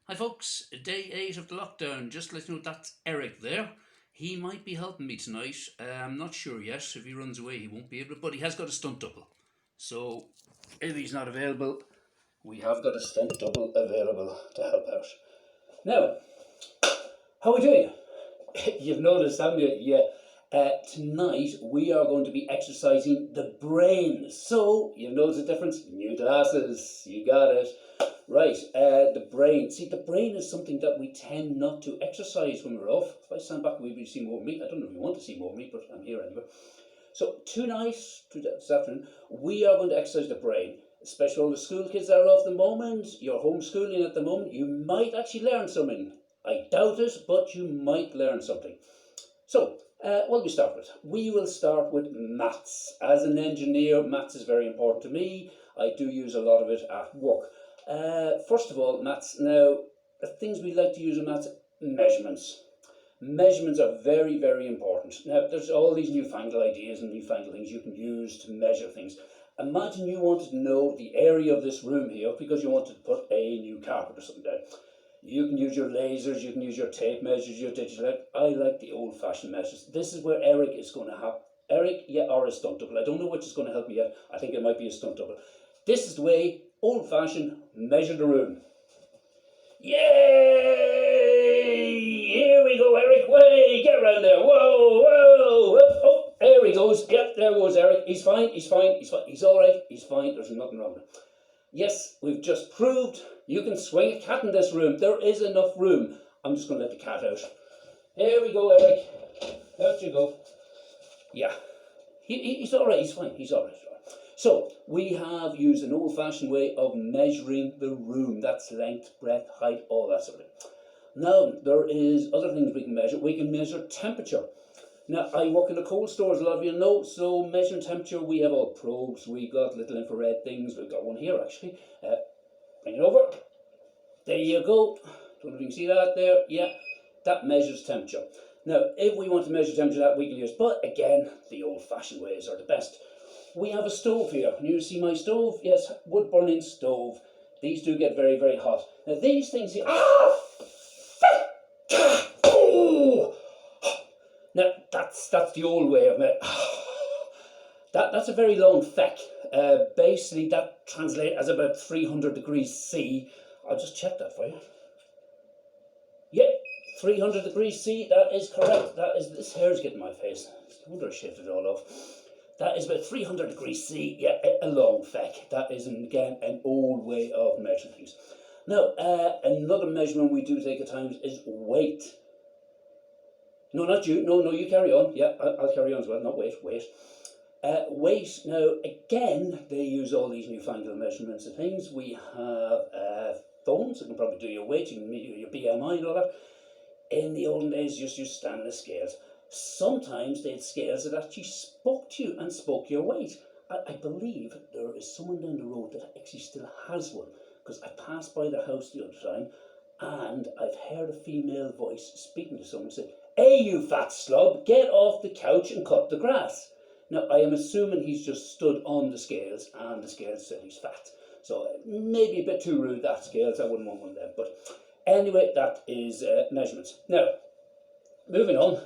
Hi folks, day 8 of the lockdown. Just to let you know that's Eric there. He might be helping me tonight. I'm not sure yet. If he runs away, he won't be able to, but he has got a stunt double. So if he's not available, we have got a stunt double available to help out. Now, how are we doing? You've noticed, haven't you? Yeah. Tonight we are going to be exercising the brain. So you've noticed the difference? New glasses, you got it. Right, the brain. See, the brain is something that we tend not to exercise when we're off. If I stand back, maybe you see more of me. I don't know if you want to see more of me, but I'm here anyway. So tonight, this afternoon, we are going to exercise the brain. Especially all the school kids that are off at the moment. You're homeschooling at the moment. You might actually learn something. I doubt it, but you might learn something. So, what will we start with? We will start with maths. As an engineer, maths is very important to me. I do use a lot of it at work. First of all, maths. Now, the things we like to use in maths, measurements. Measurements are very, very important. Now, there's all these newfangled ideas and newfangled things you can use to measure things. Imagine you wanted to know the area of this room here because you wanted to put a new carpet or something down. You can use your lasers, you can use your tape measures, your digital. I like the old-fashioned measures. This is where Eric is going to have. Eric, yeah, or a stunt double. I don't know which is going to help me yet. I think it might be a stunt double. This is the way, old-fashioned, measure the room. Yay! Here we go, Eric. Way, get around there. Whoa, whoa. Oh, there he goes. Yep, there goes Eric. He's fine, he's fine, he's fine. He's all right, he's fine. There's nothing wrong with him. Yes, we've just proved you can swing a cat in this room. There is enough room. I'm just going to let the cat out. Here we go, Eric. Out you go. Yeah. He's all right. He's fine. He's all right. So, we have used an old-fashioned way of measuring the room. That's length, breadth, height, all that sort of thing. Now, there is other things we can measure. We can measure temperature. Now, I work in the cold stores, a lot of you know, so measuring temperature, we have all probes, we got little infrared things, we've got one here actually. Bring it over. There you go. Don't know if you can see that there. Yeah, that measures temperature. Now, if we want to measure temperature, that we can use, but again, the old-fashioned ways are the best. We have a stove here. Can you see my stove? Yes, wood-burning stove. These do get very, very hot. Now, these things here... Now, that's the old way of it. That's a very long feck. Basically, that translates as about 300 degrees C. I'll just check that for you. Yeah, 300 degrees C, that is correct. That is, this hair is getting my face. I wonder I shaved it all off. That is about 300 degrees C, yeah, a long feck. That is, again, an old way of measuring things. Now, another measurement we do take at times is weight. No, not you. No, you carry on. Yeah, I'll carry on as well. Not weight. Weight. Now, again, they use all these newfangled measurements and things. We have phones that can probably do your weight, you can measure your BMI and all that. In the olden days, just use stainless scales. Sometimes they had scales that actually spoke to you and spoke your weight. I believe there is someone down the road that actually still has one, because I passed by the house the other time and I've heard a female voice speaking to someone say, "Hey, you fat slob, get off the couch and cut the grass." Now, I am assuming he's just stood on the scales and the scales said he's fat. So maybe a bit too rude, that scales. I wouldn't want one of them. But anyway, that is measurements. Now, moving on.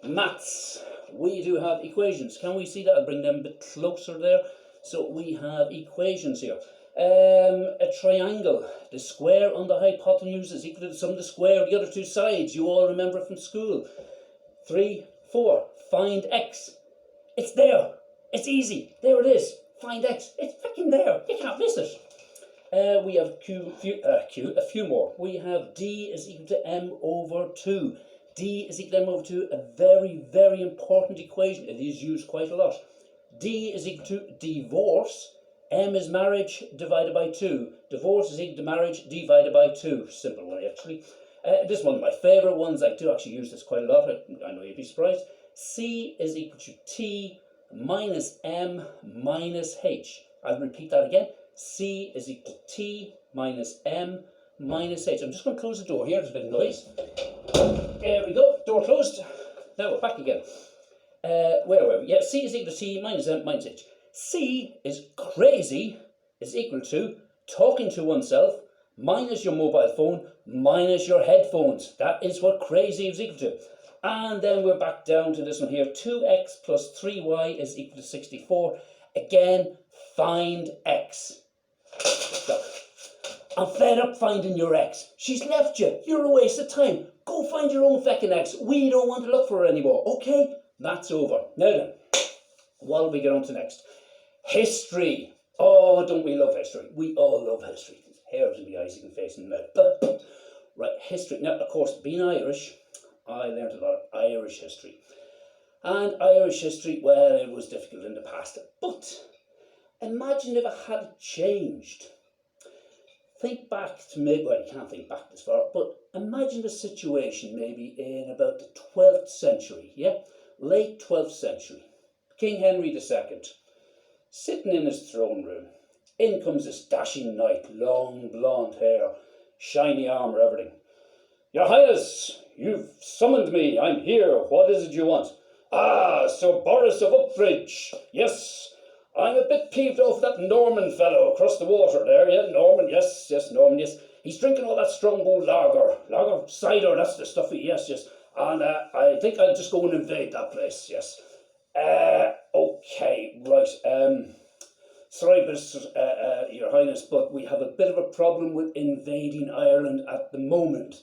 Maths. We do have equations. Can we see that? I'll bring them a bit closer there. So we have equations here. A triangle. The square on the hypotenuse is equal to the sum of the square of the other two sides. You all remember from school. 3, 4. Find x. It's there. It's easy. There it is. Find x. It's freaking there. You can't miss it. We have a few more. We have d is equal to m over 2. D is equal to m over 2. A very, very important equation. It is used quite a lot. D is equal to divorce. M is marriage divided by 2. Divorce is equal to marriage divided by 2. Simple one, actually. This is one of my favourite ones. I do actually use this quite a lot. I know you'd be surprised. C is equal to T minus M minus H. I'll repeat that again. C is equal to T minus M minus H. I'm just going to close the door here. There's a bit of noise. There we go. Door closed. Now we're back again. Where were we? Yeah, C is equal to T minus M minus H. C is crazy is equal to talking to oneself minus your mobile phone, minus your headphones. That is what crazy is equal to. And then we're back down to this one here. 2x plus 3y is equal to 64. Again, find x. So, I'm fed up finding your ex. She's left you. You're a waste of time. Go find your own feckin' ex. We don't want to look for her anymore, okay? That's over. Now then, what do we get on to next? History. Oh, don't we love history? We all love history. Hairs in the eyes, you can face in the mouth. Right, history. Now, of course, being Irish, I learned a lot of Irish history. And Irish history, well, it was difficult in the past. But imagine if it had changed. Think back to maybe, well, you can't think back this far, but imagine the situation maybe in about the 12th century, yeah? Late 12th century. King Henry II, sitting in his throne room. In comes this dashing knight, long blonde hair, shiny armour, everything. Your Highness, you've summoned me. I'm here. What is it you want? Ah, Sir Boris of Uxbridge. Yes, I'm a bit peeved off that Norman fellow across the water there. Yeah, Norman, yes, Norman, yes. He's drinking all that Strongbow lager, cider, that's the stuff, yes. And I think I'll just go and invade that place, yes. Okay, right. Sorry, Your Highness, but we have a bit of a problem with invading Ireland at the moment.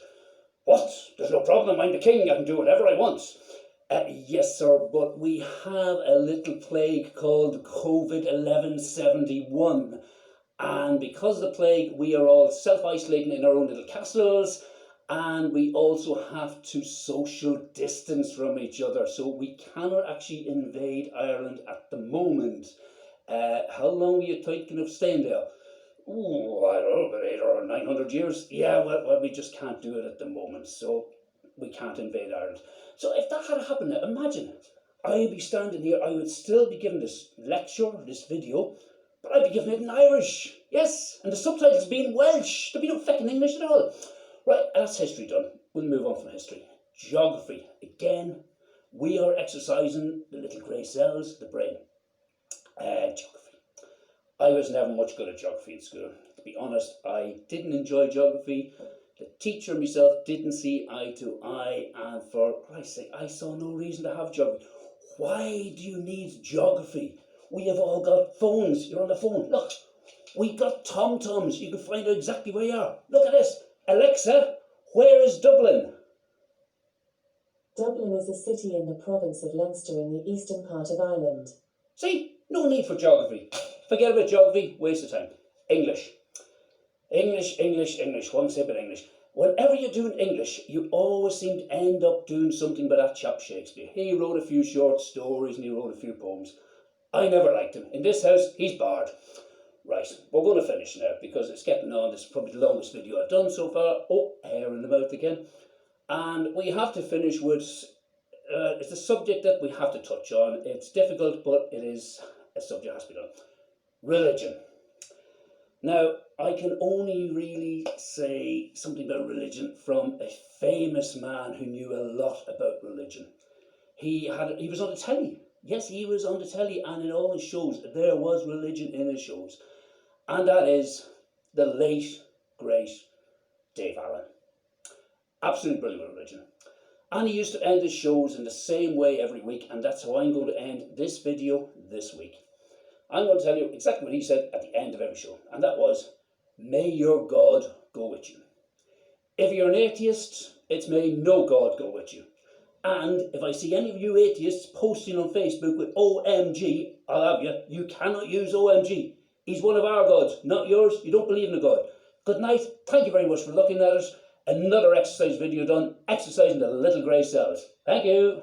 What? There's no problem. I'm the king. I can do whatever I want. Yes, sir, but we have a little plague called COVID-1171. And because of the plague, we are all self-isolating in our own little castles. And we also have to social distance from each other. So we cannot actually invade Ireland at the moment. How long are you thinking of staying there? Oh, I don't know, about 800 or 900 years. Yeah, well, we just can't do it at the moment, so we can't invade Ireland. So if that had happened, now imagine, I'd be standing here, I would still be giving this lecture, this video, but I'd be giving it in Irish. Yes, and the subtitles being Welsh. There'd be no fucking English at all. Right, that's history done. We'll move on from history. Geography. Again, we are exercising the little grey cells, the brain. Geography. I was never much good at geography in school. To be honest, I didn't enjoy geography. The teacher and myself didn't see eye to eye, and for Christ's sake, I saw no reason to have geography. Why do you need geography? We have all got phones. You're on the phone. Look, we got TomToms. You can find out exactly where you are. Look at this. Alexa, where is Dublin? Dublin is a city in the province of Leinster in the eastern part of Ireland. See, no need for geography. Forget about geography, waste of time. English. One say about English. Whenever you're doing English, you always seem to end up doing something by that chap Shakespeare. He wrote a few short stories and he wrote a few poems. I never liked him. In this house, he's barred. Right, we're going to finish now because it's getting on. This is probably the longest video I've done so far. Oh, hair in the mouth again. And we have to finish with, it's a subject that we have to touch on. It's difficult, but it is a subject that has to be done. Religion. Now, I can only really say something about religion from a famous man who knew a lot about religion. He was on the telly. Yes, he was on the telly, and in all his shows, there was religion in his shows. And that is the late, great Dave Allen. Absolutely brilliant religion. And he used to end his shows in the same way every week, and that's how I'm going to end this video this week. I'm going to tell you exactly what he said at the end of every show, and that was, may your God go with you. If you're an atheist, it's may no God go with you. And if I see any of you atheists posting on Facebook with OMG, I'll have you. You cannot use OMG. He's one of our gods, not yours. You don't believe in a God. Good night. Thank you very much for looking at us. Another exercise video done, exercising the little grey cells. Thank you.